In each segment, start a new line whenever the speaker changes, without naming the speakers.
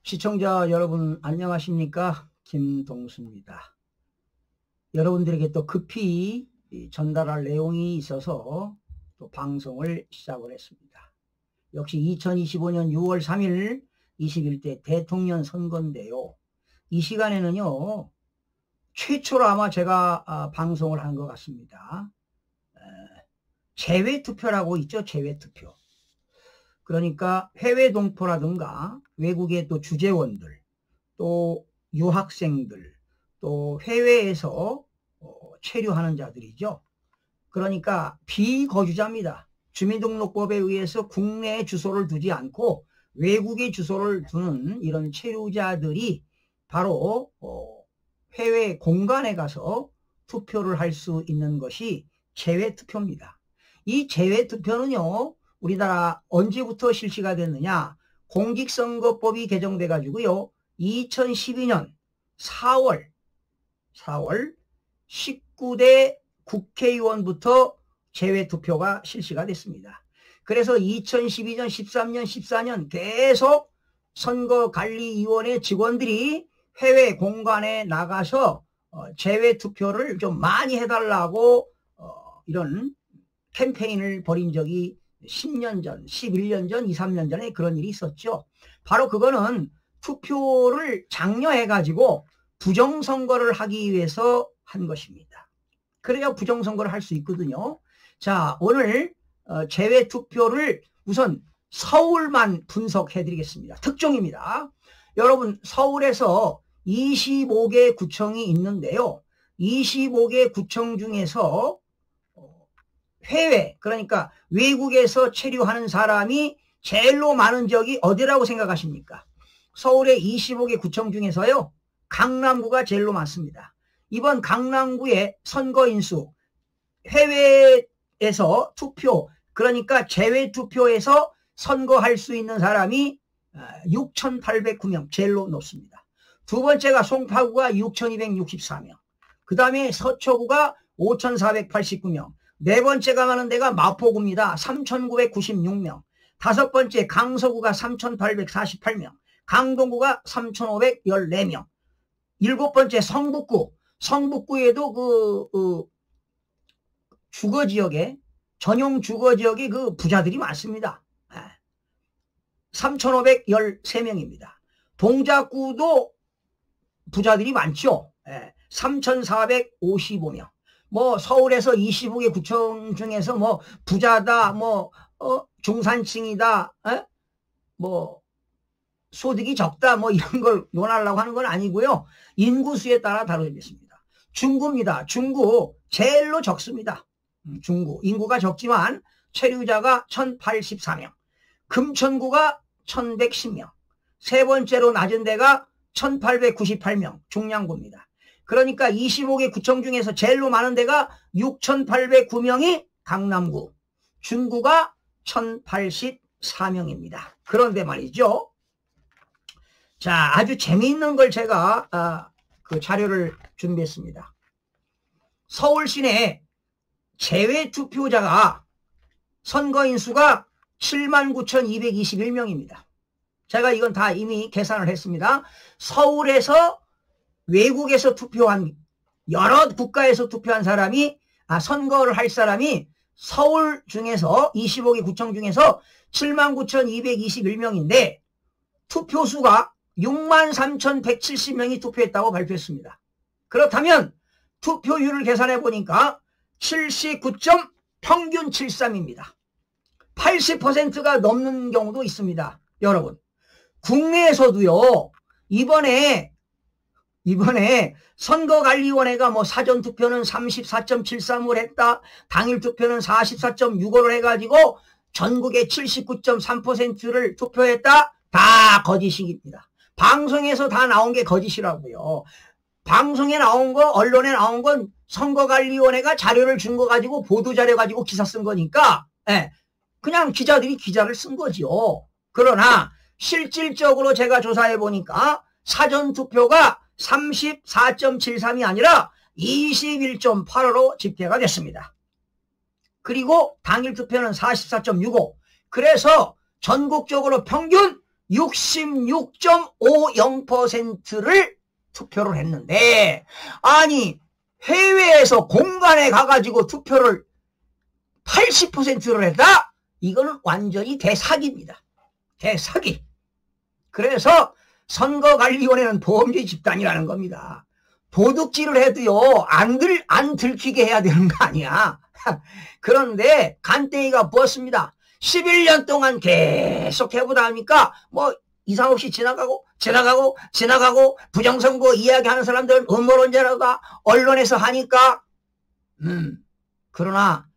시청자 여러분 안녕하십니까? 김동수입니다. 여러분들에게 또 급히 전달할 내용이 있어서 또 방송을 시작을 했습니다. 역시 2025년 6월 3일 21대 대통령 선거인데요. 이 시간에는요, 최초로 아마 제가 방송을 한 것 같습니다. 재외투표라고 있죠, 재외투표. 그러니까 해외 동포라든가 외국의 또 주재원들, 또 유학생들, 또 해외에서 체류하는 자들이죠. 그러니까 비거주자입니다. 주민등록법에 의해서 국내에 주소를 두지 않고 외국에 주소를 두는 이런 체류자들이 바로 해외 공간에 가서 투표를 할 수 있는 것이 재외투표입니다. 이 재외투표는요, 우리나라 언제부터 실시가 됐느냐? 공직선거법이 개정돼 가지고요, 2012년 4월 19대 국회의원부터 재외투표가 실시가 됐습니다. 그래서 2012년, 13년, 14년 계속 선거관리위원회 직원들이 해외 공간에 나가서 재외투표를 좀 많이 해달라고 이런 캠페인을 벌인 적이 10년 전, 11년 전, 2, 3년 전에 그런 일이 있었죠. 바로 그거는 투표를 장려해가지고 부정선거를 하기 위해서 한 것입니다. 그래야 부정선거를 할 수 있거든요. 자, 오늘 재외투표를 우선 서울만 분석해드리겠습니다. 특종입니다. 여러분, 서울에서 25개 구청이 있는데요. 25개 구청 중에서 해외, 그러니까 외국에서 체류하는 사람이 제일로 많은 지역이 어디라고 생각하십니까? 서울의 25개 구청 중에서요, 강남구가 제일로 많습니다. 이번 강남구의 선거인수, 해외에서 투표, 그러니까 재외투표에서 선거할 수 있는 사람이 6,809명, 제일로 높습니다. 두 번째가 송파구가 6,264명, 그 다음에 서초구가 5,489명, 네 번째가 많은 데가 마포구입니다. 3,996명. 다섯 번째 강서구가 3,848명. 강동구가 3,514명. 일곱 번째 성북구. 성북구에도 주거지역에, 전용 주거지역에 그 부자들이 많습니다. 3,513명입니다. 동작구도 부자들이 많죠. 3,455명. 뭐 서울에서 25개 구청 중에서 뭐 부자다, 뭐 중산층이다, 뭐 소득이 적다, 뭐 이런 걸 논하려고 하는 건 아니고요. 인구수에 따라 다루겠습니다. 중구입니다. 중구 제일로 적습니다. 중구 인구가 적지만 체류자가 1,084명. 금천구가 1,110명. 세 번째로 낮은 데가 1,898명. 중량구입니다. 그러니까 25개 구청 중에서 제일로 많은 데가 6,809명이 강남구, 중구가 1,084명입니다. 그런데 말이죠. 자, 아주 재미있는 걸 제가 그 자료를 준비했습니다. 서울 시내 재외투표자가 선거인수가 79,221명입니다. 제가 이건 다 이미 계산을 했습니다. 서울에서 외국에서 투표한, 여러 국가에서 투표한 사람이, 선거를 할 사람이 서울 중에서 25개 구청 중에서 79,221명인데 투표수가 63,170명이 투표했다고 발표했습니다. 그렇다면 투표율을 계산해 보니까 79점 평균 73입니다. 80%가 넘는 경우도 있습니다. 여러분, 국내에서도요, 이번에 선거관리위원회가 뭐 사전투표는 34.73을 했다, 당일투표는 44.65를 해가지고 전국의 79.3%를 투표했다, 다 거짓입니다. 방송에서 다 나온 게 거짓이라고요. 방송에 나온 거, 언론에 나온 건 선거관리위원회가 자료를 준 거 가지고, 보도자료 가지고 기사 쓴 거니까, 그냥 기자들이 기자를 쓴 거지요. 그러나 실질적으로 제가 조사해 보니까 사전투표가 34.73이 아니라 21.85로 집계가 됐습니다. 그리고 당일 투표는 44.65. 그래서 전국적으로 평균 66.50%를 투표를 했는데, 아니 해외에서 공간에 가가지고 투표를 80%를 했다? 이거는 완전히 대사기입니다. 대사기. 그래서 선거관리위원회는 범죄 집단이라는 겁니다. 도둑질을 해도요 안 들키게 해야 되는 거 아니야. 그런데 간땡이가 부었습니다. 11년 동안 계속 해보다 하니까 뭐 이상 없이 지나가고 부정선거 이야기하는 사람들은 음모론자라다 언론에서 하니까 그러나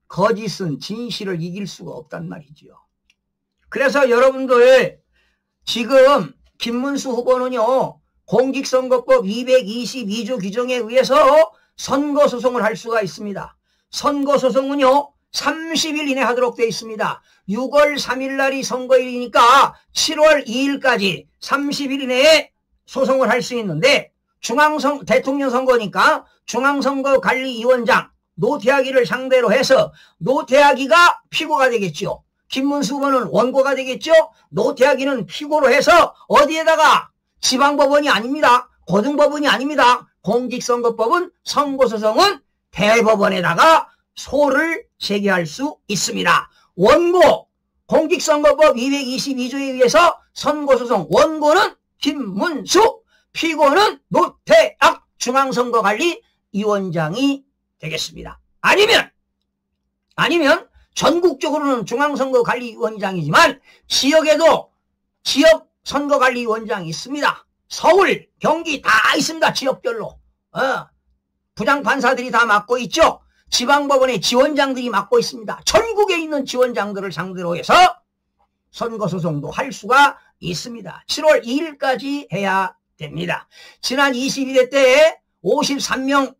거짓은 진실을 이길 수가 없단 말이지요. 그래서 여러분들 지금 김문수 후보는요 공직선거법 222조 규정에 의해서 선거소송을 할 수가 있습니다. 선거소송은요 30일 이내 하도록 되어 있습니다. 6월 3일 날이 선거일이니까 7월 2일까지 30일 이내에 소송을 할 수 있는데 대통령 선거니까 중앙선거관리위원장 노태하기를 상대로 해서 노태하기가 피고가 되겠죠. 김문수 후보는 원고가 되겠죠. 노태하기는 피고로 해서 어디에다가 지방법원이 아닙니다. 고등법원이 아닙니다. 공직선거법은 선거소송은 대법원에다가 소를 제기할 수 있습니다. 원고 공직선거법 222조에 의해서 선거소송 원고는 김문수, 피고는 노태악 중앙선거관리위원장이 되겠습니다. 아니면 전국적으로는 중앙선거관리위원장이지만 지역에도 지역선거관리위원장이 있습니다. 서울, 경기 다 있습니다. 지역별로. 부장판사들이 다 맡고 있죠. 지방법원의 지원장들이 맡고 있습니다. 전국에 있는 지원장들을 상대로 해서 선거소송도 할 수가 있습니다. 7월 2일까지 해야 됩니다. 지난 22대 때 53명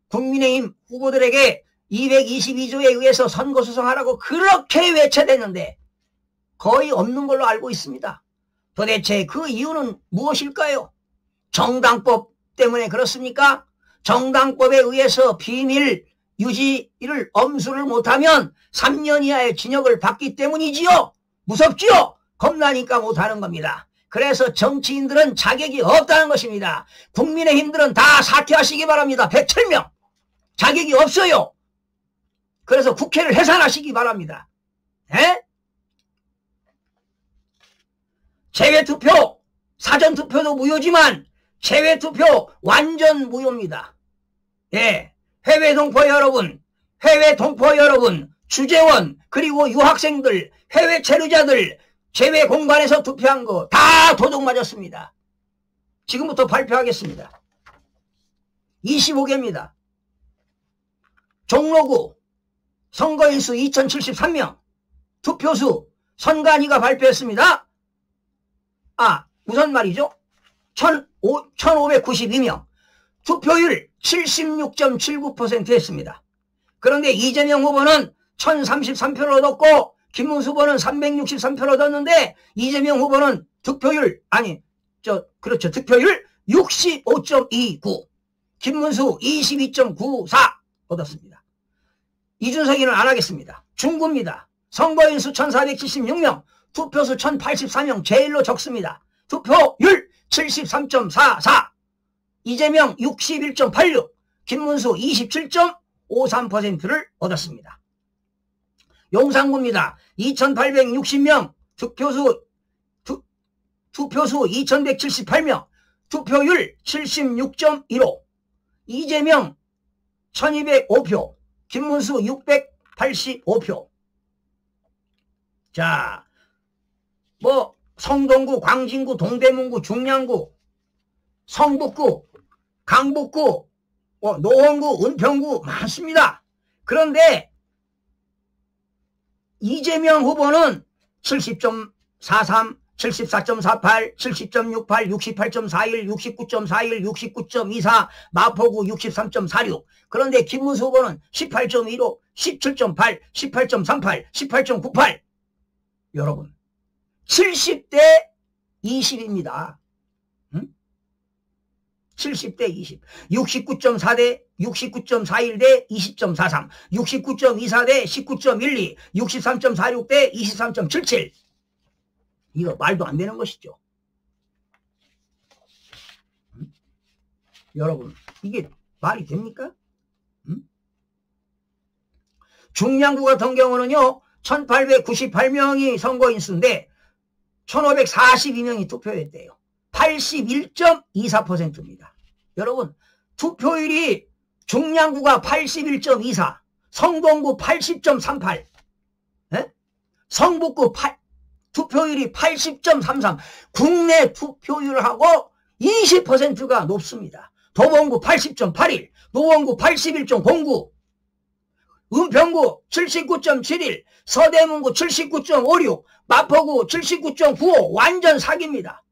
국민의힘 후보들에게 222조에 의해서 선거소송하라고 그렇게 외쳐댔는데 거의 없는 걸로 알고 있습니다. 도대체 그 이유는 무엇일까요? 정당법 때문에 그렇습니까? 정당법에 의해서 비밀 유지를 엄수를 못하면 3년 이하의 징역을 받기 때문이지요. 무섭지요? 겁나니까 못하는 겁니다. 그래서 정치인들은 자격이 없다는 것입니다. 국민의힘들은 다 사퇴하시기 바랍니다. 107명 자격이 없어요. 그래서 국회를 해산하시기 바랍니다. 에? 재외투표, 사전투표도 무효지만 재외투표 완전 무효입니다. 예, 해외 동포 여러분, 주재원, 그리고 유학생들, 해외 체류자들, 재외 공간에서 투표한 거 다 도둑 맞았습니다. 지금부터 발표하겠습니다. 25개입니다. 종로구 선거인수 2073명, 투표수 선관위가 발표했습니다. 우선 말이죠. 1592명, 투표율 76.79% 했습니다. 그런데 이재명 후보는 1033표를 얻었고 김문수 후보는 363표를 얻었는데 이재명 후보는 득표율 65.29, 김문수 22.94 얻었습니다. 이준석이는 안 하겠습니다. 중구입니다. 선거인수 1476명, 투표수 1084명, 제일로 적습니다. 투표율 73.44, 이재명 61.86, 김문수 27.53%를 얻었습니다. 용산구입니다. 2860명, 투표수 2178명, 투표율 76.15, 이재명 1205표, 김문수 685표. 자, 성동구, 광진구, 동대문구, 중량구, 성북구, 강북구, 노원구, 은평구 많습니다. 그런데 이재명 후보는 70.43, 74.48, 70.68, 68.41, 69.41, 69.24, 마포구 63.46. 그런데 김문수 후보는 18.15, 17.8, 18.38, 18.98. 여러분, 70대 20입니다. 70대 20. 69.4대 69.41대 20.43, 69.24대 19.12, 63.46대 23.77. 이거 말도 안 되는 것이죠. 여러분, 이게 말이 됩니까? 중량구 같은 경우는요, 1898명이 선거인수인데 1542명이 투표했대요. 81.24%입니다. 여러분, 투표율이 중량구가 81.24, 성동구 80.38, 성북구 투표율이 80.33, 국내 투표율하고 20%가 높습니다. 도봉구 80.81, 노원구 81.09, 은평구 79.71, 서대문구 79.56, 마포구 79.95, 완전 사기입니다.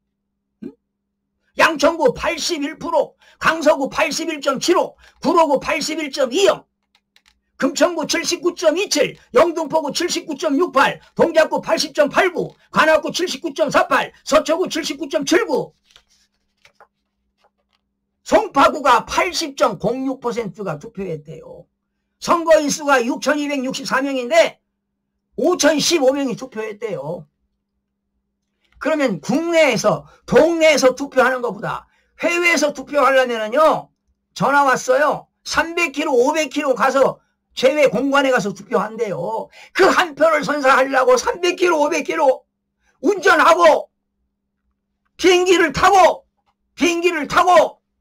양천구 81%, 강서구 81.75, 구로구 81.20, 금천구 79.27, 영등포구 79.68, 동작구 80.89, 관악구 79.48, 서초구 79.79, 송파구가 80.06%가 투표했대요. 선거인수가 6,264명인데 5,015명이 투표했대요. 그러면 국내에서, 동네에서 투표하는 것보다 해외에서 투표하려면요, 전화 왔어요. 300km, 500km 가서 제외 공관에 가서 투표한대요. 그 한 표를 선사하려고 300km, 500km 운전하고 비행기를 타고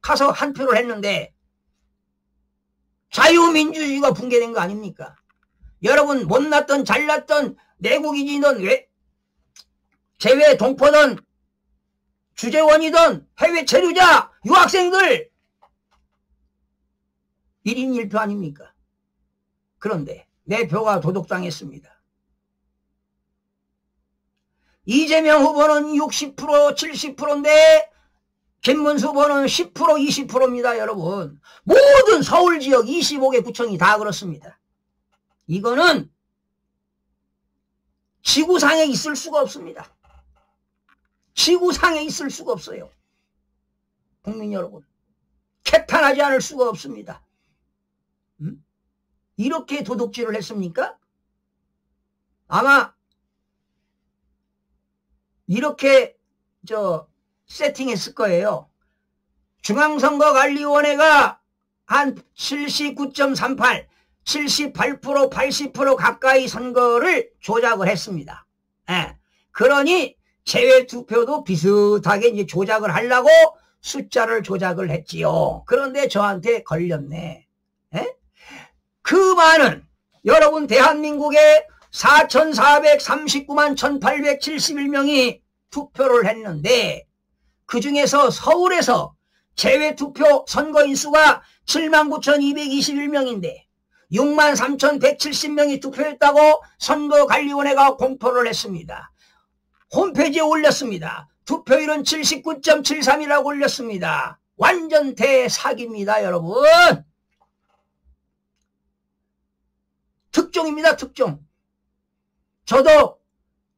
가서 한 표를 했는데 자유민주주의가 붕괴된 거 아닙니까? 여러분, 못났던 잘났던 내국인이든 제외 동포든 주재원이든 해외 체류자 유학생들 1인 1표 아닙니까? 그런데 내 표가 도둑당했습니다. 이재명 후보는 60%, 70%인데 김문수 후보는 10%, 20%입니다. 여러분, 모든 서울지역 25개 구청이 다 그렇습니다. 이거는 지구상에 있을 수가 없습니다. 지구상에 있을 수가 없어요. 국민 여러분, 개탄하지 않을 수가 없습니다. 이렇게 도둑질을 했습니까? 아마 이렇게 세팅했을 거예요. 중앙선거관리위원회가 한 79.38, 78%, 80% 가까이 선거를 조작을 했습니다. 그러니 제외투표도 비슷하게 이제 조작을 하려고 숫자를 조작을 했지요. 그런데 저한테 걸렸네. 그 많은 여러분 대한민국에 4,439만 1,871명이 투표를 했는데 그 중에서 서울에서 제외투표 선거인수가 79,221명인데 63,170명이 투표했다고 선거관리위원회가 공표를 했습니다. 홈페이지에 올렸습니다. 투표율은 79.73이라고 올렸습니다. 완전 대사기입니다, 여러분. 특종입니다, 특종. 저도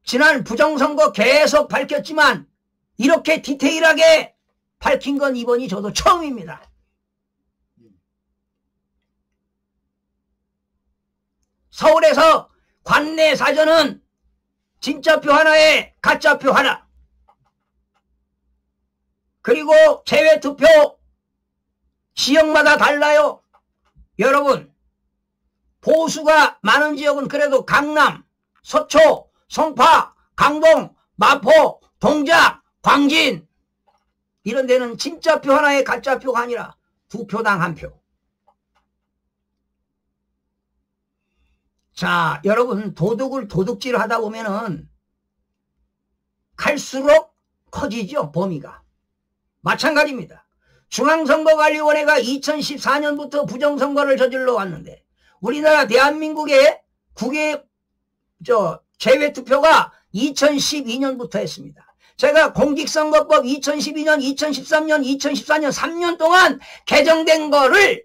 지난 부정선거 계속 밝혔지만 이렇게 디테일하게 밝힌 건 이번이 저도 처음입니다. 서울에서 관내 사전은 진짜표 하나에 가짜표 하나, 그리고 제외투표 지역마다 달라요. 여러분, 보수가 많은 지역은 그래도 강남, 서초, 송파, 강동, 마포, 동작, 광진 이런 데는 진짜표 하나에 가짜표가 아니라 2표당 1표. 자, 여러분, 도둑질 하다 보면은 갈수록 커지죠, 범위가. 마찬가지입니다. 중앙선거관리위원회가 2014년부터 부정선거를 저질러 왔는데 우리나라 대한민국의 제외투표가 2012년부터 했습니다. 제가 공직선거법 2012년, 2013년, 2014년 3년 동안 개정된 거를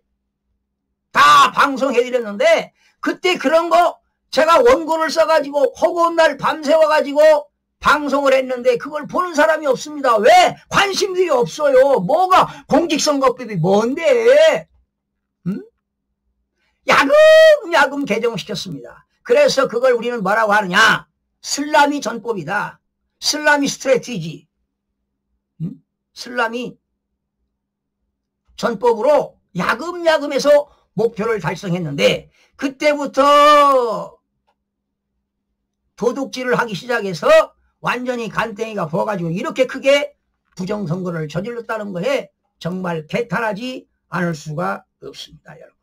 다 방송해드렸는데 그때 그런 거 제가 원고를 써가지고 허구한 날 밤새워가지고 방송을 했는데 그걸 보는 사람이 없습니다. 왜? 관심들이 없어요. 뭐가 공직선거법이 뭔데? 야금 개정시켰습니다. 그래서 그걸 우리는 뭐라고 하느냐? 슬라미 전법이다. 슬라미 스트래티지, 슬라미 전법으로 야금야금해서 목표를 달성했는데 그때부터 도둑질을 하기 시작해서 완전히 간땡이가 부어가지고 이렇게 크게 부정선거를 저질렀다는 거에 정말 개탄하지 않을 수가 없습니다, 여러분.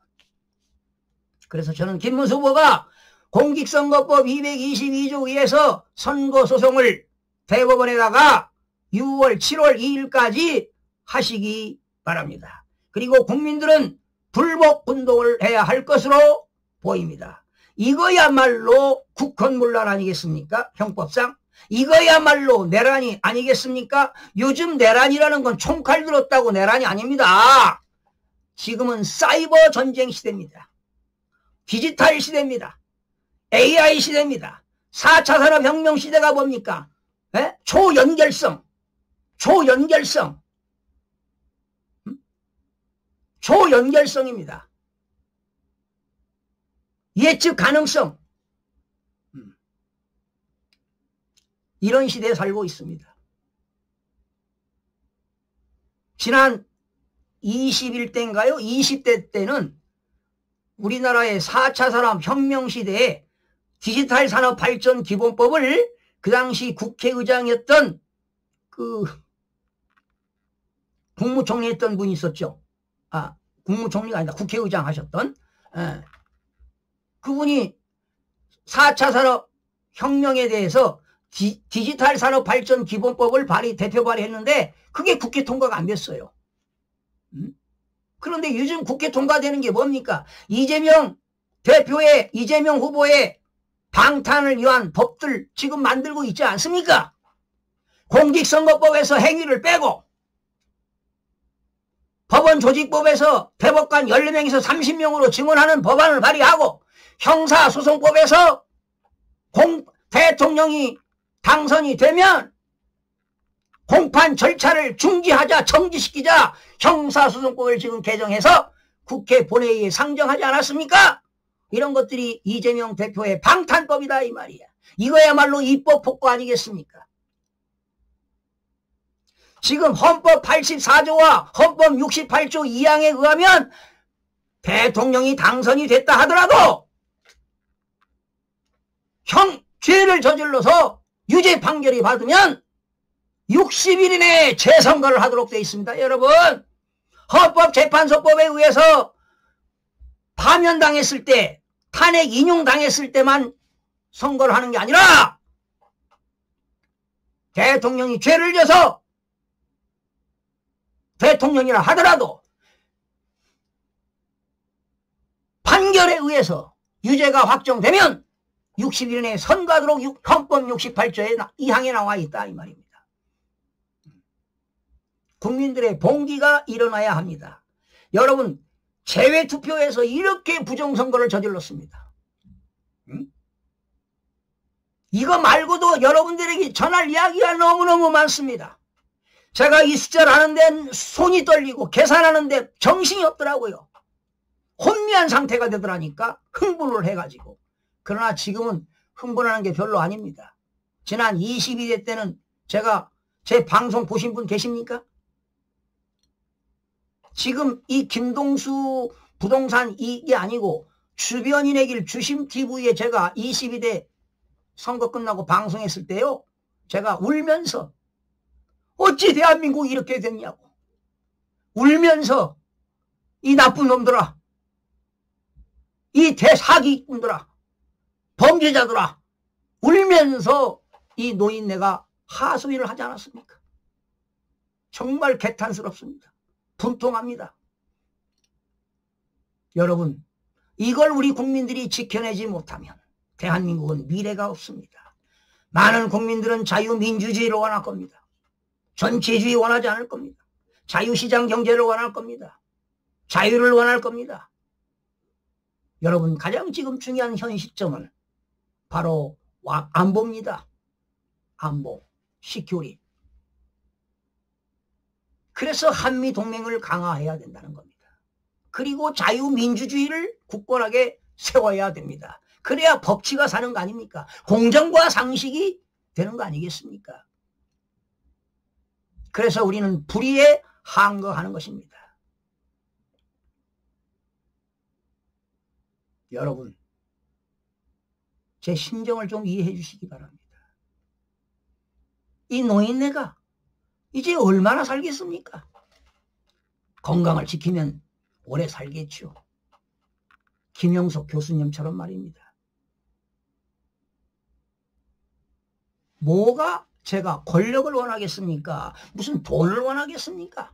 그래서 저는 김문수 후보가 공직선거법 222조 의해서 선거소송을 대법원에다가 6월 7월 2일까지 하시기 바랍니다. 그리고 국민들은 불복운동을 해야 할 것으로 보입니다. 이거야말로 국헌문란 아니겠습니까? 형법상. 이거야말로 내란이 아니겠습니까? 요즘 내란이라는 건 총칼 들었다고 내란이 아닙니다. 지금은 사이버 전쟁 시대입니다. 디지털 시대입니다. AI 시대입니다. 4차 산업혁명 시대가 뭡니까? 에? 초연결성. 초연결성입니다. 예측 가능성. 이런 시대에 살고 있습니다. 지난 21대인가요? 20대 때는 우리나라의 4차 산업혁명 시대에 디지털 산업 발전 기본법을 그 당시 국회의장이었던 국무총리 했던 분이 있었죠. 국무총리가 아니다. 국회의장 하셨던. 그분이 4차 산업혁명에 대해서 디지털 산업 발전 기본법을 대표 발의했는데 그게 국회 통과가 안 됐어요. 그런데 요즘 국회 통과되는 게 뭡니까? 이재명 후보의 방탄을 위한 법들 지금 만들고 있지 않습니까? 공직선거법에서 행위를 빼고 법원조직법에서 대법관 14명에서 30명으로 증언하는 법안을 발의하고 형사소송법에서 대통령이 당선이 되면 공판 절차를 중지하자, 정지시키자 형사소송법을 지금 개정해서 국회 본회의에 상정하지 않았습니까? 이런 것들이 이재명 대표의 방탄법이다 이 말이야. 이거야말로 입법 폭거 아니겠습니까? 지금 헌법 84조와 헌법 68조 2항에 의하면 대통령이 당선이 됐다 하더라도 죄를 저질러서 유죄 판결이 받으면 60일 이내에 재선거를 하도록 되어 있습니다. 여러분, 헌법재판소법에 의해서 파면당했을 때, 탄핵 인용당했을 때만 선거를 하는 게 아니라 대통령이 죄를 져서 대통령이라 하더라도 판결에 의해서 유죄가 확정되면 60일 내에 선거하도록 헌법 68조에 2항에 나와 있다 이 말입니다. 국민들의 봉기가 일어나야 합니다. 여러분, 재외투표에서 이렇게 부정선거를 저질렀습니다. 이거 말고도 여러분들에게 전할 이야기가 너무너무 많습니다. 제가 이 숫자를 하는데 손이 떨리고 계산하는데 정신이 없더라고요. 혼미한 상태가 되더라니까 흥분을 해가지고. 그러나 지금은 흥분하는 게 별로 아닙니다. 지난 22대 때는 제가 제 방송 보신 분 계십니까? 지금 이 김동수 부동산 이게 아니고 주변인의 길 주심TV에 제가 22대 선거 끝나고 방송했을 때요. 제가 울면서 어찌 대한민국이 이렇게 됐냐고. 울면서 이 나쁜 놈들아. 이 대사기꾼들아. 범죄자들아. 울면서 이 노인네가 하소연을 하지 않았습니까? 정말 개탄스럽습니다. 분통합니다. 여러분, 이걸 우리 국민들이 지켜내지 못하면 대한민국은 미래가 없습니다. 많은 국민들은 자유민주주의를 원할 겁니다. 전체주의 원하지 않을 겁니다. 자유시장 경제를 원할 겁니다. 자유를 원할 겁니다. 여러분, 가장 지금 중요한 현 시점은 바로 안보입니다. 안보, 시큐리. 그래서 한미동맹을 강화해야 된다는 겁니다. 그리고 자유민주주의를 굳건하게 세워야 됩니다. 그래야 법치가 사는 거 아닙니까? 공정과 상식이 되는 거 아니겠습니까? 그래서 우리는 불의에 항거하는 것입니다. 여러분, 제 심정을 좀 이해해 주시기 바랍니다. 이 노인네가 이제 얼마나 살겠습니까? 건강을 지키면 오래 살겠죠. 김영석 교수님처럼 말입니다. 뭐가 제가 권력을 원하겠습니까? 무슨 돈을 원하겠습니까?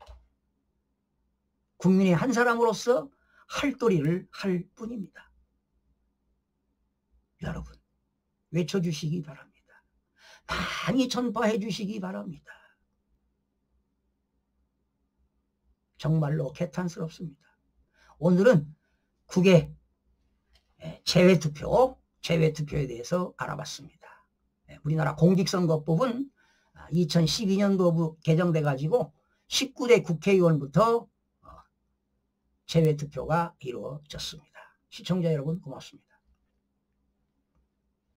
국민의 한 사람으로서 할 도리를 할 뿐입니다. 여러분, 외쳐주시기 바랍니다. 많이 전파해 주시기 바랍니다. 정말로 개탄스럽습니다. 오늘은 국외 재외투표에 대해서 알아봤습니다. 우리나라 공직선거법은 2012년도 개정돼 가지고 19대 국회의원부터 재외투표가 이루어졌습니다. 시청자 여러분 고맙습니다.